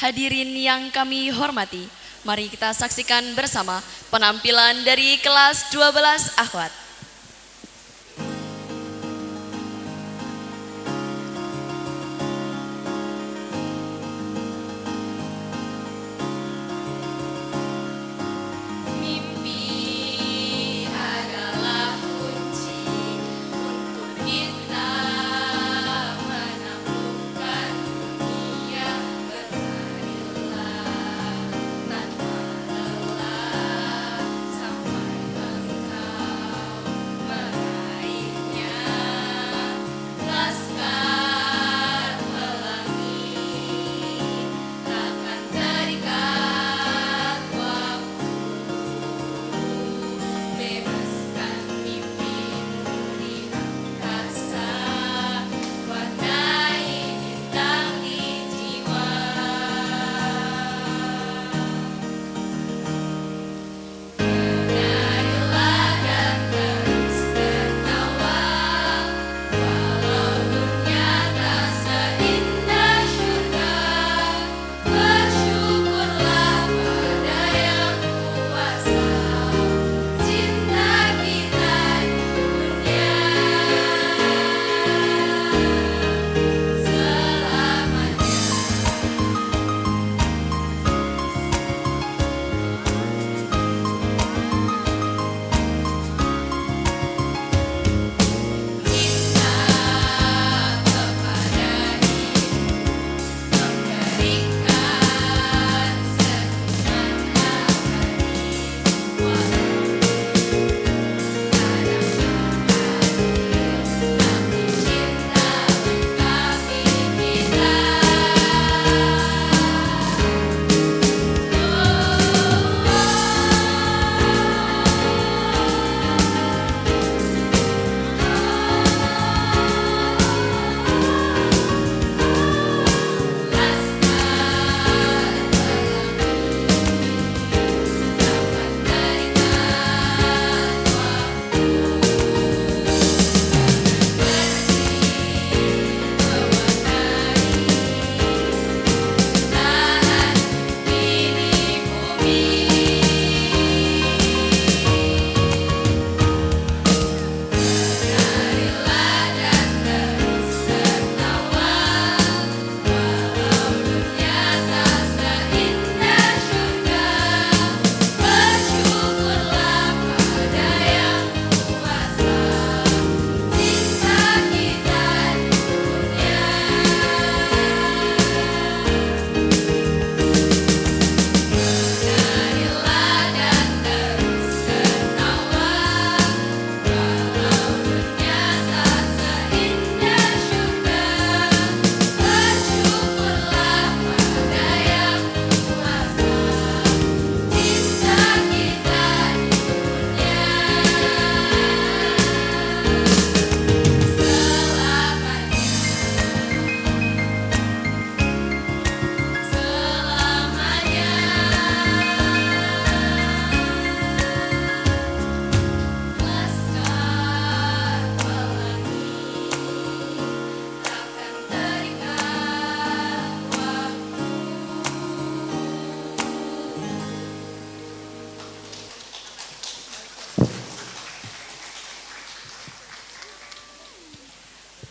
Hadirin yang kami hormati, mari kita saksikan bersama penampilan dari kelas 12 Akhwat. Mimpi adalah kunci untuk kita menaklukkan dunia berlari tanpa lelah sampai engkau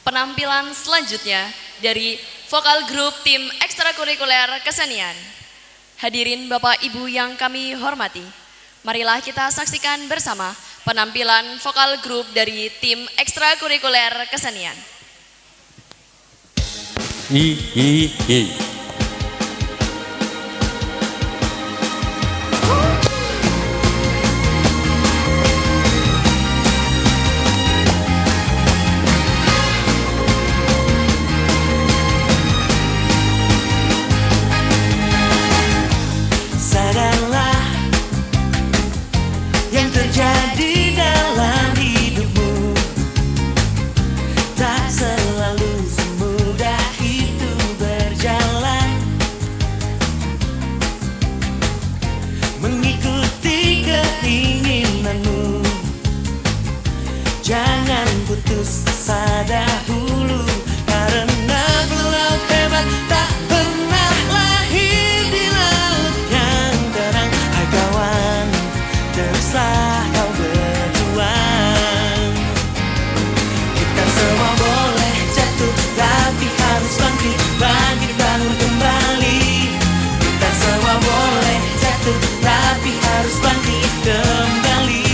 penampilan selanjutnya dari vokal grup tim ekstrakurikuler kesenian. Hadirin Bapak Ibu yang kami hormati, marilah kita saksikan bersama penampilan vokal grup dari tim ekstrakurikuler kesenian. Sadarlah yang terjadi dalam hidupmu, tak selalu semudah itu berjalan. Mengikuti keinginanmu, jangan putus asa dahulu, karena pelaut hebat tak pernah lahir di laut yang terang. Hai kawan, teruslah kau berjuang. Kita semua boleh jatuh, tapi harus bangkit, bangkit bangun kembali. Kita semua boleh jatuh, tapi harus bangkit kembali.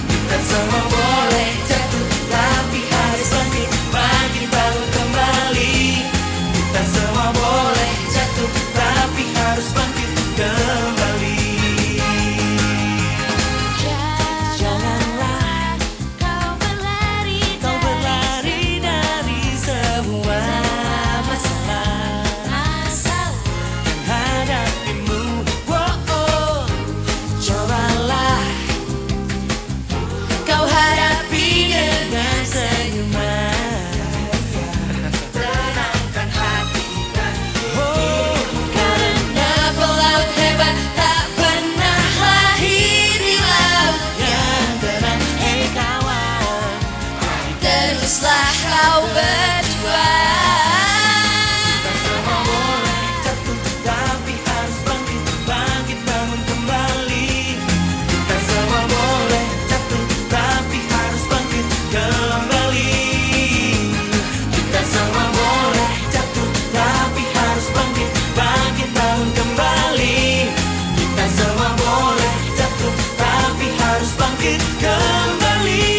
Kita semua boleh jatuh, tapi harus bangkit, bangkit bangun kembali. Kita semua boleh jatuh, tapi harus bangkit kembali. Janganlah kau berlari dari semua masalah yang hadapimu. Cobalah kau hadapi dengan senyuman, tenangkan hati dan karena pelaut hebat tak pernah lahir di laut yang terang. Hei kawan, teruslah kau berjuang. Kita semua boleh jatuh, tapi harus bangkit, bangkit bangun kembali. Kita semua boleh jatuh, tapi harus bangkit kembali. Kita semua boleh jatuh, tapi harus bangkit, bangkit bangun kembali. Kita semua boleh jatuh, tapi harus bangkit kembali.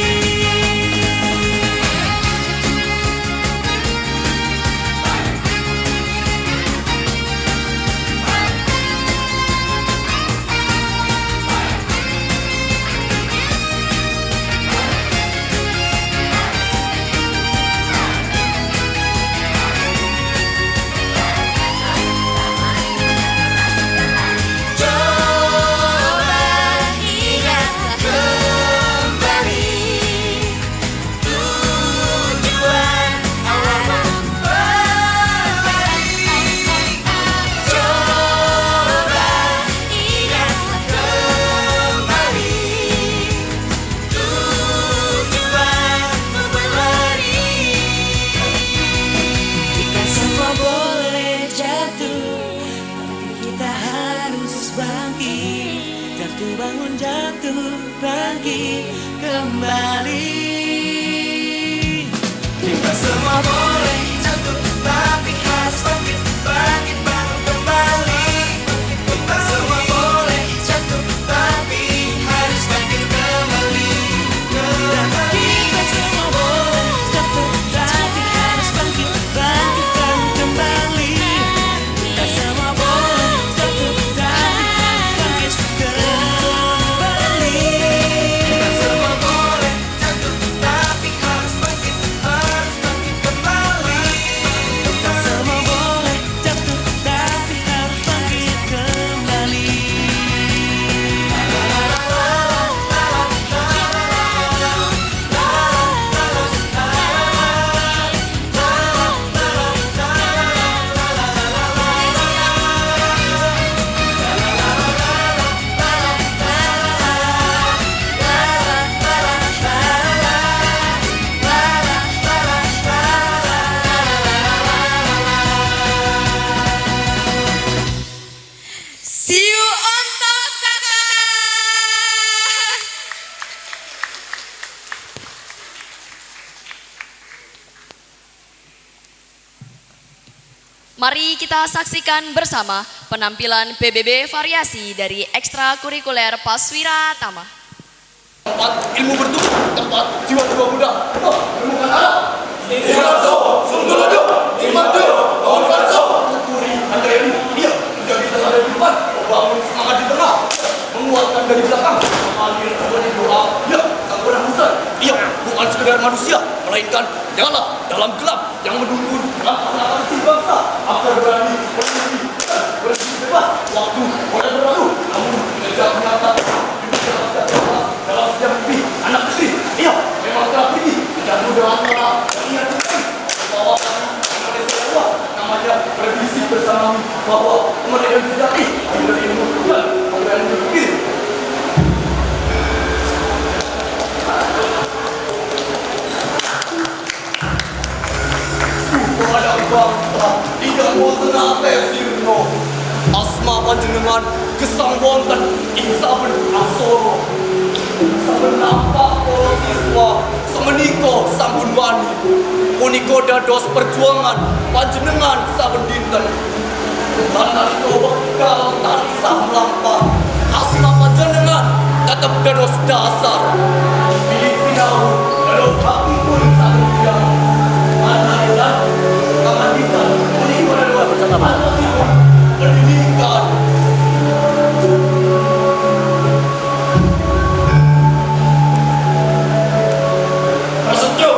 Coba ingat kembali tujuan awal berbalik. Coba ingat kembali tujuan berlari. Kita semua boleh jatuh, tapi kita harus bangkit. Jatuh bangun, jatuh bangkit kembali. Kita semua boleh jatuh, tapi harus bangkit, bangkit bangun kembali. Kita semua boleh jatuh, tapi harus bangkit kembali. Kita semua boleh jatuh, tapi harus bangkit, bangkit bangun kembali. Kita semua boleh jatuh, tapi harus bangkit kembali. Kita semua boleh jatuh, Mari kita saksikan bersama penampilan PBB variasi dari ekstrakurikuler Paswira Tama. Tempat ilmu bertumbuh, tempat jiwa-jiwa muda, menemukan arah. Imanso, Sunggulojo, Imanjo, Kawan-Kawan, Cukuri, Andrei, dia menjadi tengah dari depan, membangun semangat di tengah, menguatkan dari belakang, mengalir dari doa, ya, sang penabusan, ia bukan sekedar manusia, melainkan nyala dalam gelap yang mendukung langkah-langkah si bangsa, agar berani bermimpi dan berhenti bebas. Waktu boleh berlalu, namun tidak menyata dalam setiap mimpi anak kecil, ia memang telah pergi tidak mudah antara yang ia cintai bahwa Indonesia luas namanya berbisik bersama bahwa kemerdekaan sejati lahir dari ilmu Tuhan yang berpikir. Kepada bangsa tidak bosan apa sirno asma panjenengan gesang wonten ing saben aksara saben nampak para siswa semenika sampun wani punika dados perjuangan panjenengan saben dinten lan nalika wekdal tansah mlampah asma panjenengan tetep dados dasar pilih sinau dados hakipun satria adalah kemandikan punika dados asasipun pendidikan. Prasetyo,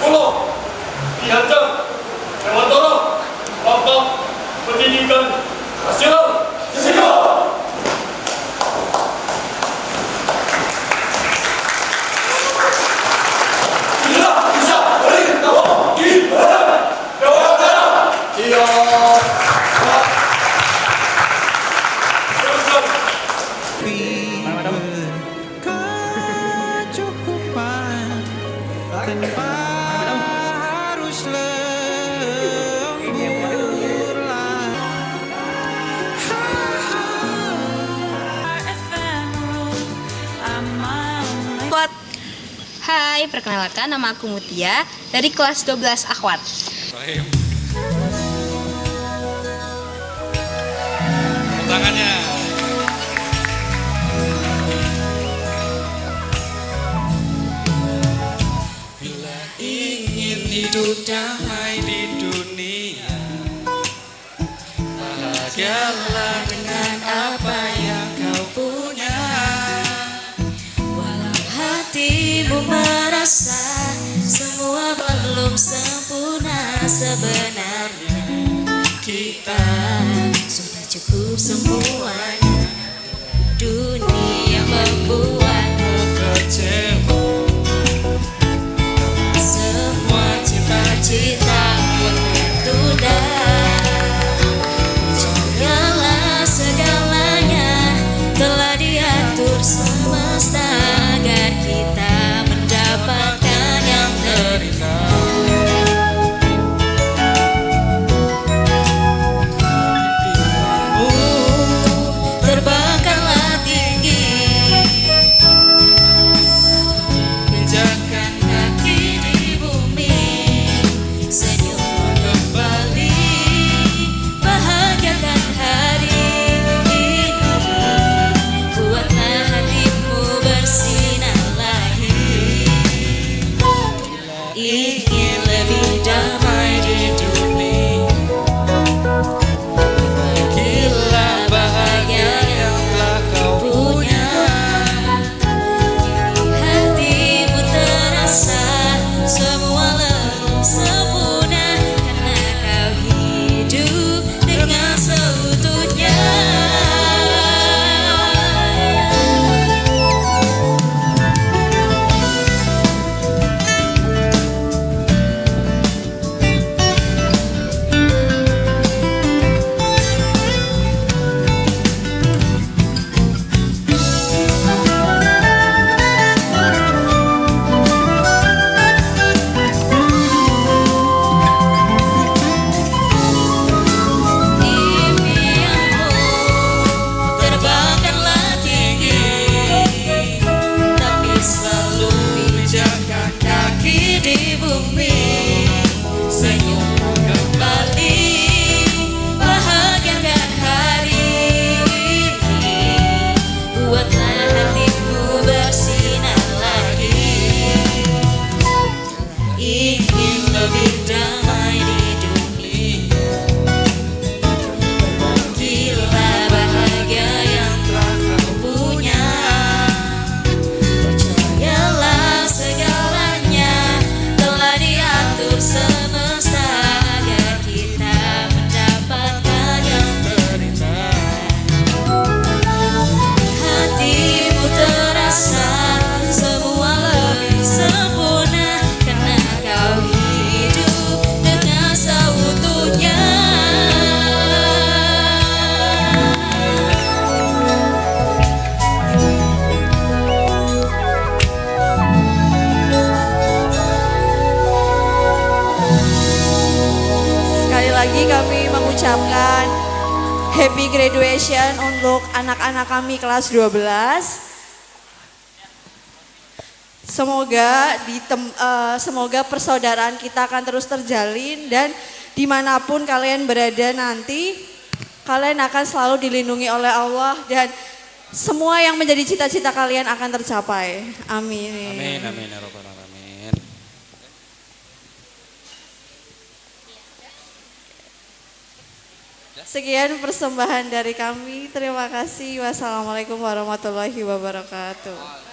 Kulo, Dihancam, Dewantara, Bapak Pendidikan Nasional. Siap. Bila bisa beri nama di Dewantara. Siap. Kecukupan tanpa harus Hai, perkenalkan nama aku Mutia dari kelas 12 Akhwat. Tangannya. Bila ingin hidup damai di dunia, bahagialah dengan apa yang kau punya. Walau hatimu merasa semua belum sempurna, sebenarnya kita sudah cukup semuanya. Dunia membuatmu kecewa, semua cita-cita pun tertunda. Janganlah segalanya telah diatur semesta agar kita mendapatkan yang terindah. Terbangkanlah tinggi, pijakan kaki di bumi, senyum kembali, bahagiakan hari ini. Buatlah hatimu bersinar lagi. Ingin lebih damai di dunia, bagilah bahagia yang telah kau punya. Hatimu terasa semua belum sempurna, karena kau hidup dengan seutuhnya. Terbangkanlah tinggi, tapi selalu pijakan kaki di bumi, senyum kembali, lagi kami mengucapkan happy graduation untuk anak-anak kami kelas 12. Semoga persaudaraan kita akan terus terjalin dan dimanapun kalian berada nanti, kalian akan selalu dilindungi oleh Allah dan semua yang menjadi cita-cita kalian akan tercapai. Amin. Amin, amin, ya Rabbal Alamin. Sekian persembahan dari kami. Terima kasih. Wassalamualaikum warahmatullahi wabarakatuh.